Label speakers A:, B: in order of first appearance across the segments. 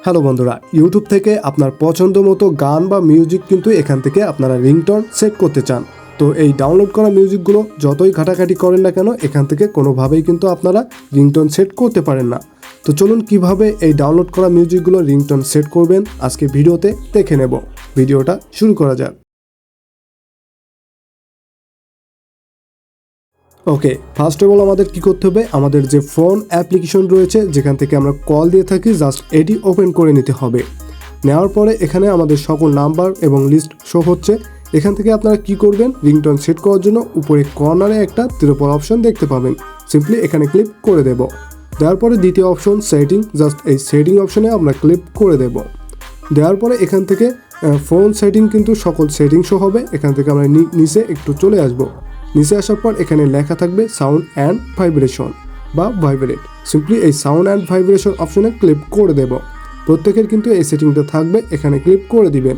A: Hello বন্ধুরা, YouTube থেকে আপনার পছন্দ মতো গান বা মিউজিক কিন্তু এখান থেকে আপনারা রিংটোন সেট করতে চান। তো এই ডাউনলোড করা মিউজিকগুলো যতই ঘাটাঘাটি করেন না কেন, এখান থেকে কোনোভাবেই কিন্তু আপনারা রিংটোন সেট করতে পারেন না। তো চলুন কিভাবে এই ডাউনলোড করা মিউজিকগুলো রিংটোন সেট করবেন আজকে ভিডিওতে দেখে নেব। ভিডিওটা শুরু করা যাক। ওকে, ফার্স্ট অফ অল আমাদের কি করতে হবে, আমাদের যে ফোন অ্যাপ্লিকেশন রয়েছে যেখান থেকে আমরা কল দিয়ে থাকি, জাস্ট এটি ওপেন করে নিতে হবে। নেওয়ার পরে এখানে আমাদের সকল নাম্বার এবং লিস্ট শো হচ্ছে। এখান থেকে আপনারা কি করবেন, রিংটোন সেট করার জন্য উপরে কর্নারে একটা ত্রিপল অপশন দেখতে পাবেন, সিম্পলি এখানে ক্লিক করে দেব। দেওয়ার পরে দ্বিতীয় অপশন সেটিং, জাস্ট এই সেটিং অপশনে আমরা ক্লিক করে দেব। দেওয়ার পরে এখান থেকে ফোন সেটিং কিন্তু সকল সেটিং শো হবে। এখান থেকে আমরা নিচে একটু চলে আসবো। নিচে আসার পর এখানে লেখা থাকবে সাউন্ড অ্যান্ড ভাইব্রেশন বা ভাইব্রেট, সিম্পলি এই সাউন্ড অ্যান্ড ভাইব্রেশন অপশনে ক্লিক করে দেব। প্রত্যেকের কিন্তু এই সেটিংটা থাকবে, এখানে ক্লিক করে দিবেন।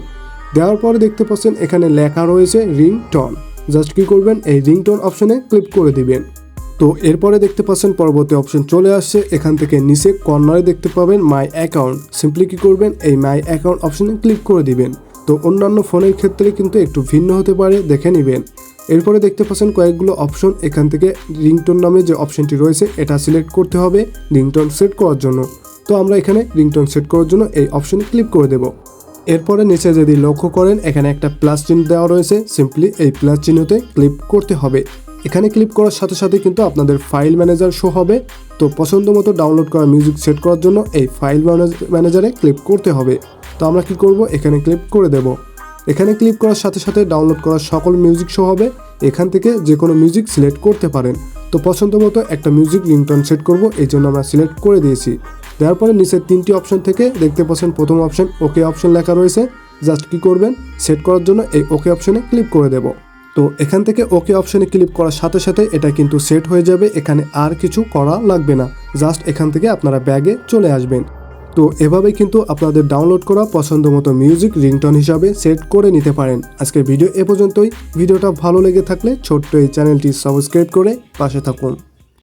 A: দেওয়ার পরে দেখতে পাচ্ছেন এখানে লেখা রয়েছে রিংটোন, জাস্ট কি করবেন, এই রিংটোন অপশনে ক্লিক করে দিবেন। তো এরপরে দেখতে পাচ্ছেন পরবর্তী অপশন চলে আসছে। এখান থেকে নিচে কর্নারে দেখতে পাবেন মাই অ্যাকাউন্ট, সিম্পলি কি করবেন, এই মাই অ্যাকাউন্ট অপশনে ক্লিক করে দিবেন। তো অন্যান্য ফোনের ক্ষেত্রে কিন্তু একটু ভিন্ন হতে পারে, দেখে নেবেন। এরপরে দেখতে পাচ্ছেন কয়েকগুলো অপশন, এখান থেকে রিংটোন নামে যে অপশনটি রয়েছে এটা সিলেক্ট করতে হবে রিংটোন সেট করার জন্য। তো আমরা এখানে রিংটোন সেট করার জন্য এই অপশনে ক্লিক করে দেব। এরপরে নিচে যদি লক্ষ্য করেন এখানে একটা প্লাস চিহ্ন দেওয়া রয়েছে, সিম্পলি এই প্লাস চিহ্নতে ক্লিক করতে হবে। এখানে ক্লিক করার সাথে সাথে কিন্তু আপনাদের ফাইল ম্যানেজার শো হবে। তো পছন্দ মতো ডাউনলোড করা মিউজিক সেট করার জন্য এই ফাইল ম্যানেজারে ক্লিক করতে হবে। তো আমরা কি করব, এখানে ক্লিক করে দেব। এখানে ক্লিক করার সাথে সাথে ডাউনলোড করা সকল মিউজিক শো হবে। এখান থেকে যে কোনো মিউজিক সিলেক্ট করতে পারেন। তো পছন্দ মতো একটা মিউজিক রিংটোন সেট করব, এই জন্য আমরা সিলেক্ট করে দিয়েছি। দেওয়ার পরে নিচের তিনটি অপশন থেকে দেখতে পাচ্ছেন প্রথম অপশন ওকে অপশন লেখা রয়েছে, জাস্ট কি করবেন, সেট করার জন্য এই ওকে অপশনে ক্লিক করে দেব। তো এখান থেকে ওকে অপশনে ক্লিক করার সাথে সাথে এটা কিন্তু সেট হয়ে যাবে, এখানে আর কিছু করা লাগবে না, জাস্ট এখান থেকে আপনারা ব্যাগে চলে আসবেন। তো এভাবেই কিন্তু আপনাদের ডাউনলোড করা পছন্দ মতো মিউজিক রিংটোন হিসাবে সেট করে নিতে পারেন। আজকের ভিডিও এ পর্যন্তই। ভিডিওটা ভালো লেগে থাকলে ছোট্ট এই চ্যানেলটি সাবস্ক্রাইব করে পাশে থাকুন।